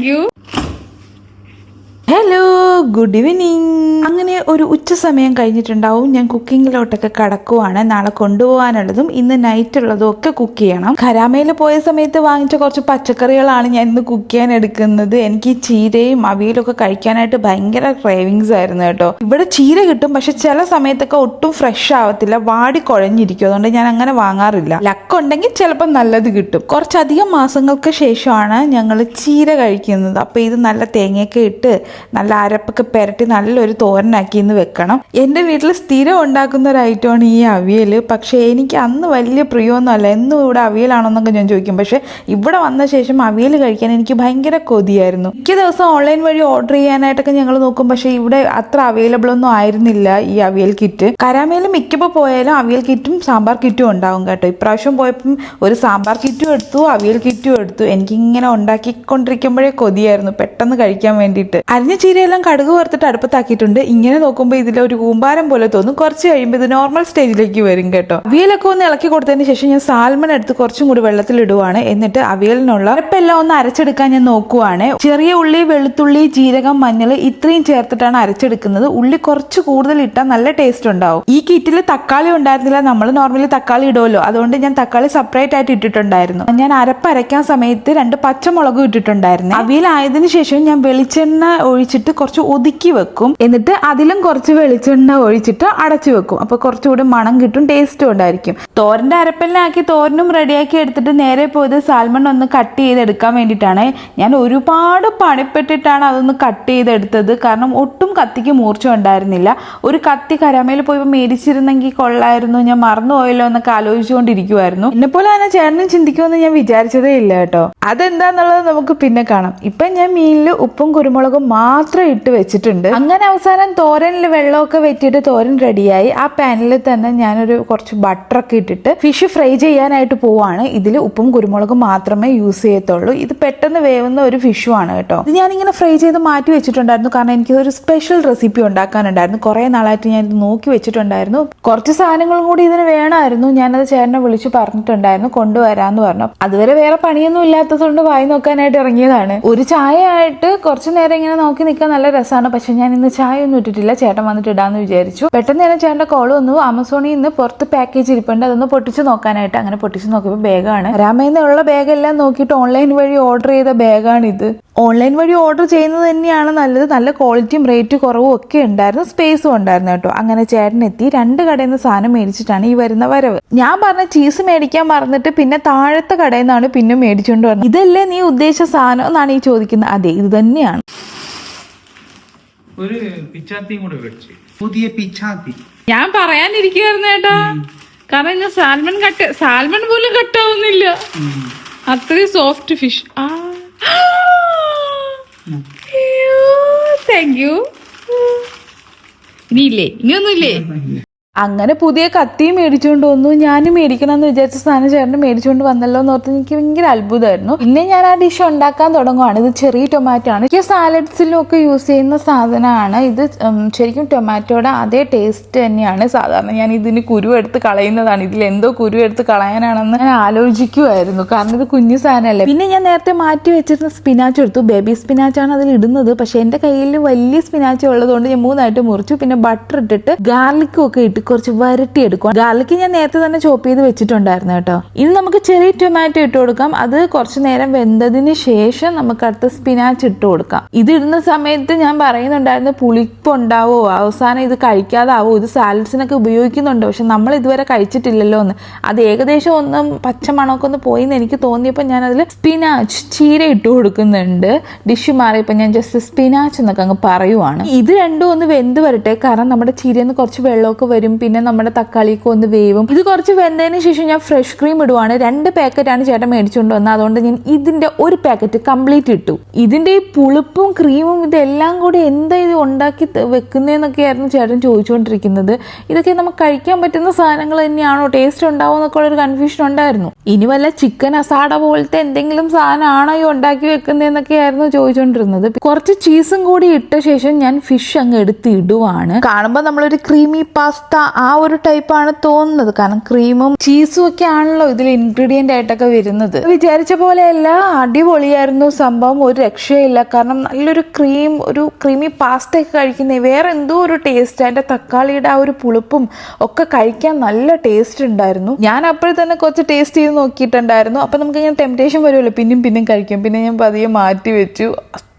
you. Hello, good evening. അങ്ങനെ ഒരു ഉച്ച സമയം കഴിഞ്ഞിട്ടുണ്ടാവും. ഞാൻ കുക്കിങ്ങിലോട്ടൊക്കെ കടക്കുവാണ്. നാളെ കൊണ്ടുപോകാനുള്ളതും ഇന്ന് നൈറ്റ് ഉള്ളതും ഒക്കെ കുക്ക് ചെയ്യണം. ഖരാമയിൽ പോയ സമയത്ത് വാങ്ങിച്ച കുറച്ച് പച്ചക്കറികളാണ് ഞാൻ ഇന്ന് കുക്ക് ചെയ്യാൻ എടുക്കുന്നത്. എനിക്ക് ചീരയും അവിയലൊക്കെ കഴിക്കാനായിട്ട് ഭയങ്കര ക്രേവിങ്സ് ആയിരുന്നു കേട്ടോ. ഇവിടെ ചീര കിട്ടും, പക്ഷെ ചില സമയത്തൊക്കെ ഒട്ടും ഫ്രഷ് ആവത്തില്ല, വാടി കുഴഞ്ഞിരിക്കും. അതുകൊണ്ട് ഞാൻ അങ്ങനെ വാങ്ങാറില്ല. ലക്കുണ്ടെങ്കിൽ ചിലപ്പോൾ നല്ലത് കിട്ടും. കുറച്ചധികം മാസങ്ങൾക്ക് ശേഷമാണ് ഞങ്ങൾ ചീര കഴിക്കുന്നത്. അപ്പോൾ ഇത് നല്ല തേങ്ങയൊക്കെ ഇട്ട് നല്ല അരപ്പൊക്കെ പെരട്ടി നല്ലൊരു തോരനാക്കി ഇന്ന് വെക്കണം. എൻ്റെ വീട്ടിൽ സ്ഥിരം ഉണ്ടാക്കുന്ന ഒരു ഐറ്റമാണ് ഈ അവിയൽ. പക്ഷേ എനിക്ക് അന്ന് വലിയ പ്രിയമൊന്നുമല്ല. എന്നും ഇവിടെ അവിയലാണോന്നൊക്കെ ഞാൻ ചോദിക്കും. പക്ഷേ ഇവിടെ വന്ന ശേഷം അവിയൽ കഴിക്കാൻ എനിക്ക് ഭയങ്കര കൊതിയായിരുന്നു. മിക്ക ദിവസം ഓൺലൈൻ വഴി ഓർഡർ ചെയ്യാനായിട്ടൊക്കെ ഞങ്ങൾ നോക്കും. പക്ഷേ ഇവിടെ അത്ര അവൈലബിൾ ഒന്നും ആയിരുന്നില്ല ഈ അവിയൽ കിറ്റ്. കരാമയിൽ മിക്കപ്പോൾ പോയാലും അവിയൽ കിറ്റും സാമ്പാർ കിറ്റും ഉണ്ടാവും കേട്ടോ. ഇപ്രാവശ്യം പോയപ്പം ഒരു സാമ്പാർ കിറ്റും എടുത്തു, അവിയൽ കിറ്റും എടുത്തു. എനിക്കിങ്ങനെ ഉണ്ടാക്കിക്കൊണ്ടിരിക്കുമ്പോഴേ കൊതിയായിരുന്നു പെട്ടെന്ന് കഴിക്കാൻ വേണ്ടിയിട്ട്. അരിഞ്ഞ ചീരയെല്ലാം കടുക് വറുത്തിട്ട് അടുപ്പത്താക്കിയിട്ടുണ്ട്. ഇങ്ങനെ നോക്കുമ്പോൾ ഇതിലൊരു കൂമ്പാരം പോലെ തോന്നും. കുറച്ച് കഴിയുമ്പോൾ ഇത് നോർമൽ സ്റ്റേജിലേക്ക് വരും കേട്ടോ. അവിയലൊക്കെ ഒന്ന് ഇളക്കി കൊടുത്തതിന് ശേഷം ഞാൻ സാൽമൺ എടുത്ത് കുറച്ചും കൂടി വെള്ളത്തിൽ ഇടുവാണ്. എന്നിട്ട് അവിയലിനുള്ള അരപ്പെല്ലാം ഒന്ന് അരച്ചെടുക്കാൻ ഞാൻ നോക്കുവാണ്. ചെറിയ ഉള്ളി, വെളുത്തുള്ളി, ജീരകം, മഞ്ഞൾ ഇത്രയും ചേർത്തിട്ടാണ് അരച്ചെടുക്കുന്നത്. ഉള്ളി കുറച്ച് കൂടുതൽ ഇട്ടാൽ നല്ല ടേസ്റ്റ് ഉണ്ടാവും. ഈ കിറ്റിൽ തക്കാളി ഉണ്ടായിരുന്നില്ല. നമ്മൾ നോർമലി തക്കാളി ഇടുമല്ലോ, അതുകൊണ്ട് ഞാൻ തക്കാളി സെപ്പറേറ്റ് ആയിട്ട് ഇട്ടിട്ടുണ്ടായിരുന്നു. ഞാൻ അരപ്പരയ്ക്കാൻ സമയത്ത് 2 പച്ചമുളകും ഇട്ടിട്ടുണ്ടായിരുന്നു. അവിയലായതിനു ശേഷം ഞാൻ വെളിച്ചെണ്ണ ഒഴിച്ചിട്ട് കുറച്ച് ഒതുക്കി വെക്കും. എന്നിട്ട് അതിലും കുറച്ച് വെളിച്ചെണ്ണ ഒഴിച്ചിട്ട് അടച്ചു വെക്കും. അപ്പൊ കുറച്ചുകൂടി മണം കിട്ടും, ടേസ്റ്റും ഉണ്ടായിരിക്കും. തോരന്റെ അരപ്പെല്ലാക്കി തോരനും റെഡിയാക്കി എടുത്തിട്ട് നേരെ പോയത് സാൽമൺ ഒന്ന് കട്ട് ചെയ്തെടുക്കാൻ വേണ്ടിയിട്ടാണ്. ഞാൻ ഒരുപാട് പണിപ്പെട്ടിട്ടാണ് അതൊന്ന് കട്ട് ചെയ്തെടുത്തത്. കാരണം ഒട്ടും കത്തിക്ക് മൂർച്ച ഉണ്ടായിരുന്നില്ല. ഒരു കത്തി കരാമയിൽ പോയപ്പോൾ മേടിച്ചിരുന്നെങ്കിൽ കൊള്ളായിരുന്നു, ഞാൻ മറന്നുപോയല്ലോ എന്നൊക്കെ ആലോചിച്ചുകൊണ്ടിരിക്കുവായിരുന്നു. എന്നെപ്പോലെ തന്നെ ചേട്ടനും ചിന്തിക്കുമെന്ന് ഞാൻ വിചാരിച്ചതേ ഇല്ല കേട്ടോ. അതെന്താന്നുള്ളത് നമുക്ക് പിന്നെ കാണാം. ഇപ്പൊ ഞാൻ മീനിൽ ഉപ്പും കുരുമുളകും മാത്രം ഇട്ട് വെച്ചിട്ടുണ്ട്. അങ്ങനെ അവസാനം തോരനിൽ വെള്ളമൊക്കെ വെറ്റിയിട്ട് തോരൻ റെഡിയായി. ആ പാനിൽ തന്നെ ഞാനൊരു കുറച്ച് ബട്ടറൊക്കെ ഇട്ടിട്ട് ഫിഷ് ഫ്രൈ ചെയ്യാനായിട്ട് പോവാണ്. ഇതിൽ ഉപ്പും കുരുമുളകും മാത്രമേ യൂസ് ചെയ്യത്തുള്ളൂ. ഇത് പെട്ടെന്ന് വേവുന്ന ഒരു ഫിഷുമാണ് കേട്ടോ. ഇത് ഞാനിങ്ങനെ ഫ്രൈ ചെയ്ത് മാറ്റി വെച്ചിട്ടുണ്ടായിരുന്നു. കാരണം എനിക്ക് ഒരു സ്പെഷ്യൽ റെസിപ്പി ഉണ്ടാക്കാനുണ്ടായിരുന്നു. കുറെ നാളായിട്ട് ഞാൻ ഇത് നോക്കി വെച്ചിട്ടുണ്ടായിരുന്നു. കുറച്ച് സാധനങ്ങളും കൂടി ഇതിന് വേണമായിരുന്നു. ഞാനത് ചേട്ടനെ വിളിച്ച് പറഞ്ഞിട്ടുണ്ടായിരുന്നു, കൊണ്ടുവരാന്ന് പറഞ്ഞു. അതുവരെ വേറെ പണിയൊന്നും ഇല്ലാത്തതുകൊണ്ട് വായി നോക്കാനായിട്ട് ഇറങ്ങിയതാണ്. ഒരു ചായ ആയിട്ട് കുറച്ചു നേരം ഇങ്ങനെ നോക്കി നിൽക്കാൻ നല്ല രസമാണ്. പക്ഷെ ഞാൻ ഇന്ന് ചായ ഒന്നും ഇട്ടിട്ടില്ല. ചേട്ടൻ വന്നിട്ട് ഇടാന്ന് വിചാരിച്ചു. പെട്ടെന്ന് തന്നെ ചേട്ടന്റെ കോൾ വന്നു. ആമസോണിൽ നിന്ന് പുറത്ത് പാക്കേജ് ഇരിപ്പുണ്ട്, അതൊന്ന് പൊട്ടിച്ച് നോക്കാനായിട്ട്. അങ്ങനെ പൊട്ടിച്ച് നോക്കിയപ്പോൾ ബാഗാണ്. രാമേന്നുള്ള ബാഗെല്ലാം നോക്കിയിട്ട് ഓൺലൈൻ വഴി ഓർഡർ ചെയ്ത ബാഗാണ് ഇത്. ഓൺലൈൻ വഴി ഓർഡർ ചെയ്യുന്നത് തന്നെയാണ് നല്ലത്. നല്ല ക്വാളിറ്റിയും റേറ്റ് കുറവും ഒക്കെ ഉണ്ടായിരുന്നു, സ്പേസും ഉണ്ടായിരുന്നു കേട്ടോ. അങ്ങനെ ചേട്ടൻ എത്തി 2 കടയിൽ നിന്ന് സാധനം മേടിച്ചിട്ടാണ് ഈ വരുന്ന വരവ്. ഞാൻ പറഞ്ഞ ചീസ് മേടിക്കാൻ മറന്നിട്ട് പിന്നെ താഴത്തെ കടയിൽ നിന്നാണ് പിന്നെ മേടിച്ചുകൊണ്ട് വന്നത്. ഇതല്ലേ നീ ഉദ്ദേശിച്ച സാധനം എന്നാണ് ഈ ചോദിക്കുന്നത്. അതെ, ഇത് തന്നെയാണ്. ഒരു പിച്ചാത്തിയും കൂടെ മേടിച്ചു, പുതിയ പിച്ചാത്തി. ഞാൻ പറയാനിരിക്കുവായിരുന്നു ചേട്ടാ. കാരണം ഇന്ന് സാൽമൺ പോലും കട്ടാവുന്നില്ല. അത്രയും സോഫ്റ്റ് ഫിഷ്. Thank you. ഇനിയില്ലേ, ഇനിയൊന്നുമില്ലേ? അങ്ങനെ പുതിയ കത്തിയും മേടിച്ചുകൊണ്ട് വന്നു. ഞാനും മേടിക്കണമെന്ന് വിചാരിച്ച സാധനം ചേട്ടന് മേടിച്ചുകൊണ്ട് വന്നല്ലോ എന്ന് ഓർത്ത് എനിക്ക് ഭയങ്കര അത്ഭുതമായിരുന്നു. പിന്നെ ഞാൻ ആ ഡിഷ് ഉണ്ടാക്കാൻ തുടങ്ങുവാണ്. ഇത് ചെറിയ ടൊമാറ്റോ ആണ്. എനിക്ക് സാലഡ്സിലും ഒക്കെ യൂസ് ചെയ്യുന്ന സാധനമാണ് ഇത്. ശരിക്കും ടൊമാറ്റോയുടെ അതേ ടേസ്റ്റ് തന്നെയാണ്. സാധാരണ ഞാൻ ഇതിന് കുരു എടുത്ത് കളയുന്നതാണ്. ഇതിൽ എന്തോ കുരു എടുത്ത് കളയാനാണെന്ന് ഞാൻ ആലോചിക്കുമായിരുന്നു. കാരണം ഇത് കുഞ്ഞു സാധനമല്ലേ. പിന്നെ ഞാൻ നേരത്തെ മാറ്റി വെച്ചിരുന്ന സ്പിനാച്ച് എടുത്തു. ബേബി സ്പിനാച്ചാണ് അതിൽ ഇടുന്നത്. പക്ഷെ എൻ്റെ കയ്യിൽ വലിയ സ്പിനാച്ച് ഉള്ളതുകൊണ്ട് ഞാൻ 3 ആയിട്ട് മുറിച്ചു. പിന്നെ ബട്ടർ ഇട്ടിട്ട് ഗാർലിക്കും ഒക്കെ ഇട്ട് കുറച്ച് വരട്ടി എടുക്കും. ഗാർലിക്ക് ഞാൻ നേരത്തെ തന്നെ ചോപ്പ് ചെയ്ത് വെച്ചിട്ടുണ്ടായിരുന്നു കേട്ടോ. ഇനി നമുക്ക് ചെറിയ ടൊമാറ്റോ ഇട്ട് കൊടുക്കാം. അത് കുറച്ച് നേരം വെന്തതിന് ശേഷം നമുക്ക് അടുത്ത സ്പിനാച്ച് ഇട്ട് കൊടുക്കാം. ഇത് ഇടുന്ന സമയത്ത് ഞാൻ പറയുന്നുണ്ടായിരുന്നു പുളിപ്പ് ഉണ്ടാവോ, അവസാനം ഇത് കഴിക്കാതാവോ, ഇത് സാലഡ്സിനൊക്കെ ഉപയോഗിക്കുന്നുണ്ടോ, പക്ഷെ നമ്മൾ ഇതുവരെ കഴിച്ചിട്ടില്ലല്ലോ എന്ന്. അത് ഏകദേശം ഒന്ന് പച്ചമണമൊക്കെ ഒന്ന് പോയി എന്ന് എനിക്ക് തോന്നിയപ്പോൾ ഞാൻ അതിൽ സ്പിനാച്ച് ചീര ഇട്ട് കൊടുക്കുന്നുണ്ട്. ഡിഷ് മാറിയപ്പോൾ ഞാൻ ജസ്റ്റ് സ്പിനാച്ച് എന്നൊക്കെ അങ്ങ് പറയുവാണ്. ഇത് രണ്ടും ഒന്ന് വെന്ത് വരട്ടെ. കാരണം നമ്മുടെ ചീരയിൽ നിന്ന് കുറച്ച് വെള്ളമൊക്കെ വരും. പിന്നെ നമ്മുടെ തക്കാളിക്ക് ഒന്ന് വേവും. ഇത് കുറച്ച് വെന്തതിന് ശേഷം ഞാൻ ഫ്രഷ് ക്രീം ഇടുവാണ്. 2 പാക്കറ്റാണ് ചേട്ടൻ മേടിച്ചുകൊണ്ട് വന്നത്. അതുകൊണ്ട് ഞാൻ ഇതിന്റെ ഒരു പാക്കറ്റ് കംപ്ലീറ്റ് ഇട്ടു. ഇതിന്റെ ഈ പുളിപ്പും ക്രീമും ഇതെല്ലാം കൂടി എന്താ ഇത് ഉണ്ടാക്കി വെക്കുന്നതെന്നൊക്കെയായിരുന്നു ചേട്ടൻ ചോദിച്ചുകൊണ്ടിരിക്കുന്നത്. ഇതൊക്കെ നമുക്ക് കഴിക്കാൻ പറ്റുന്ന സാധനങ്ങൾ തന്നെയാണോ, ടേസ്റ്റ് ഉണ്ടാവും എന്നൊക്കെ ഉള്ളൊരു കൺഫ്യൂഷൻ ഉണ്ടായിരുന്നു. ഇനി വല്ല ചിക്കൻ അസാഡ പോലത്തെ എന്തെങ്കിലും സാധനമാണോ ഈ ഉണ്ടാക്കി വെക്കുന്നതെന്നൊക്കെയായിരുന്നു ചോദിച്ചുകൊണ്ടിരുന്നത്. കുറച്ച് ചീസും കൂടി ഇട്ട ശേഷം ഞാൻ ഫിഷ് അങ്ങ് എടുത്ത് ഇടുവാണ്. കാണുമ്പോൾ നമ്മളൊരു ക്രീമി പാസ്ത ആ ഒരു ടൈപ്പാണ് തോന്നുന്നത്. കാരണം ക്രീമും ചീസും ഒക്കെ ആണല്ലോ ഇതിൽ ഇൻഗ്രീഡിയന്റ് ആയിട്ടൊക്കെ വരുന്നത്. വിചാരിച്ച പോലെയല്ല, അടിപൊളിയായിരുന്നു സംഭവം, ഒരു രക്ഷയില്ല. കാരണം നല്ലൊരു ക്രീമി പാസ്ത ഒക്കെ കഴിക്കുന്ന വേറെ എന്തോ ഒരു ടേസ്റ്റ്. അതിന്റെ തക്കാളിയുടെ ആ ഒരു പുളിപ്പും ഒക്കെ കഴിക്കാൻ നല്ല ടേസ്റ്റ് ഉണ്ടായിരുന്നു. ഞാൻ അപ്പോഴും തന്നെ കുറച്ച് ടേസ്റ്റ് ചെയ്ത് നോക്കിയിട്ടുണ്ടായിരുന്നു. അപ്പൊ നമുക്ക് ഇങ്ങനെ ടെംപ്റ്റേഷൻ വരുമല്ലോ, പിന്നെയും കഴിക്കും. പിന്നെ ഞാൻ പതിയെ മാറ്റി വെച്ചു.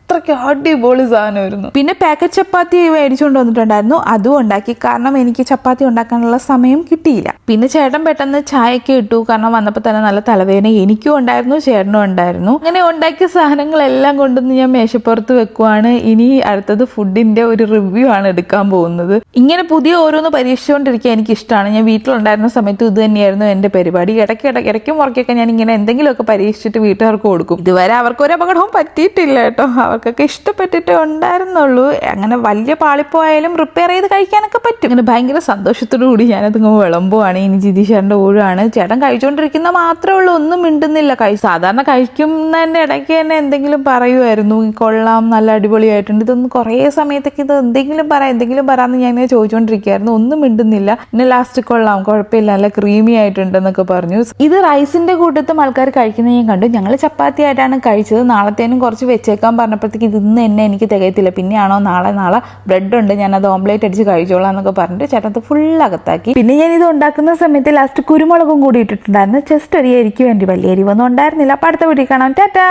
അത്രയ്ക്ക് അടിപൊളി സാധനമായിരുന്നു. പിന്നെ പാക്കറ്റ് ചപ്പാത്തി മേടിച്ചുകൊണ്ട് വന്നിട്ടുണ്ടായിരുന്നു, അതും ഉണ്ടാക്കി. കാരണം എനിക്ക് ചപ്പാത്തി ഉണ്ടാക്കാനുള്ള സമയം കിട്ടിയില്ല. പിന്നെ ചേട്ടൻ പെട്ടെന്ന് ചായയൊക്കെ ഇട്ടു. കാരണം വന്നപ്പോൾ തന്നെ നല്ല തലവേദന എനിക്കും ഉണ്ടായിരുന്നു, ചേട്ടനും ഉണ്ടായിരുന്നു. അങ്ങനെ ഉണ്ടാക്കിയ സാധനങ്ങളെല്ലാം കൊണ്ടുവന്ന് ഞാൻ മേശപ്പുറത്ത് വെക്കുവാണ്. ഇനി അടുത്തത് ഫുഡിന്റെ ഒരു റിവ്യൂ ആണ് എടുക്കാൻ പോകുന്നത്. ഇങ്ങനെ പുതിയ ഓരോന്ന് പരീക്ഷിച്ചുകൊണ്ടിരിക്കാൻ എനിക്ക് ഇഷ്ടമാണ്. ഞാൻ വീട്ടിലുണ്ടായിരുന്ന സമയത്ത് ഇത് തന്നെയായിരുന്നു എന്റെ പരിപാടി. ഇടയ്ക്കും പുറക്കൊക്കെ ഞാൻ ഇങ്ങനെ എന്തെങ്കിലുമൊക്കെ പരീക്ഷിച്ചിട്ട് വീട്ടുകാർക്ക് കൊടുക്കും. ഇതുവരെ അവർക്ക് ഒരു അപകടവും പറ്റിയിട്ടില്ല കേട്ടോ. അവർക്കൊക്കെ ഇഷ്ടപ്പെട്ടിട്ടേ ഉണ്ടായിരുന്നുള്ളൂ. അങ്ങനെ വലിയ പാളിപ്പോയാലും റിപ്പയർ ചെയ്ത് കഴിക്കാനൊക്കെ പറ്റും. അങ്ങനെ ഭയങ്കര സന്തോഷത്തോടു കൂടി ഞാനത് വിളമ്പുവാണ്. ഇനി ജിതീഷേട്ടൻ്റെ ഊഴാണ്. ചേട്ടൻ കഴിച്ചുകൊണ്ടിരിക്കുന്ന മാത്രമേ ഉള്ളൂ, ഒന്നും മിണ്ടുന്നില്ല. സാധാരണ കഴിക്കുന്നതിൻ്റെ ഇടയ്ക്ക് തന്നെ എന്തെങ്കിലും പറയുമായിരുന്നു, കൊള്ളാം, നല്ല അടിപൊളിയായിട്ടുണ്ട്. ഇതൊന്നും കുറേ സമയത്തൊക്കെ ഇത് എന്തെങ്കിലും പറയാമെന്ന് ഞാൻ ഇങ്ങനെ ചോദിച്ചുകൊണ്ടിരിക്കുകയായിരുന്നു. ഒന്നും മിണ്ടുന്നില്ല. പിന്നെ ലാസ്റ്റ് കൊള്ളാം, കുഴപ്പമില്ല, നല്ല ക്രീമി ആയിട്ടുണ്ടെന്നൊക്കെ പറഞ്ഞു. ഇത് റൈസിന്റെ കൂട്ടത്തും ആൾക്കാർ കഴിക്കുന്നത് ഞാൻ കണ്ടു. ഞങ്ങൾ ചപ്പാത്തി ആയിട്ടാണ് കഴിച്ചത്. നാളത്തേനും കുറച്ച് വെച്ചേക്കാൻ പറഞ്ഞപ്പോഴത്തേക്ക് ഇത് ഇന്ന് തന്നെ എനിക്ക് തികയത്തില്ല, പിന്നെയാണോ നാളെ ബ്രെഡ് ഉണ്ട്, ഞാനത് ഓംലേറ്റ് അടിച്ച് കഴിച്ചോളാം എന്നൊക്കെ പറഞ്ഞിട്ട് ചേട്ടത്ത് ഫുൾ അകത്താക്കി. പിന്നെ ഞാൻ ഇത് ഉണ്ടാക്കുന്ന സമയത്ത് ലാസ്റ്റ് കുരുമുളകും കൂടി ഇട്ടിട്ടുണ്ടായിരുന്നു. ജസ്റ്റ് ഒരു എരിക്ക് വേണ്ടി, വലിയ എരിവൊന്നും ഉണ്ടായിരുന്നില്ല. അപ്പോൾ അടുത്ത വീട്ടിൽ കാണാം. ടാറ്റാ.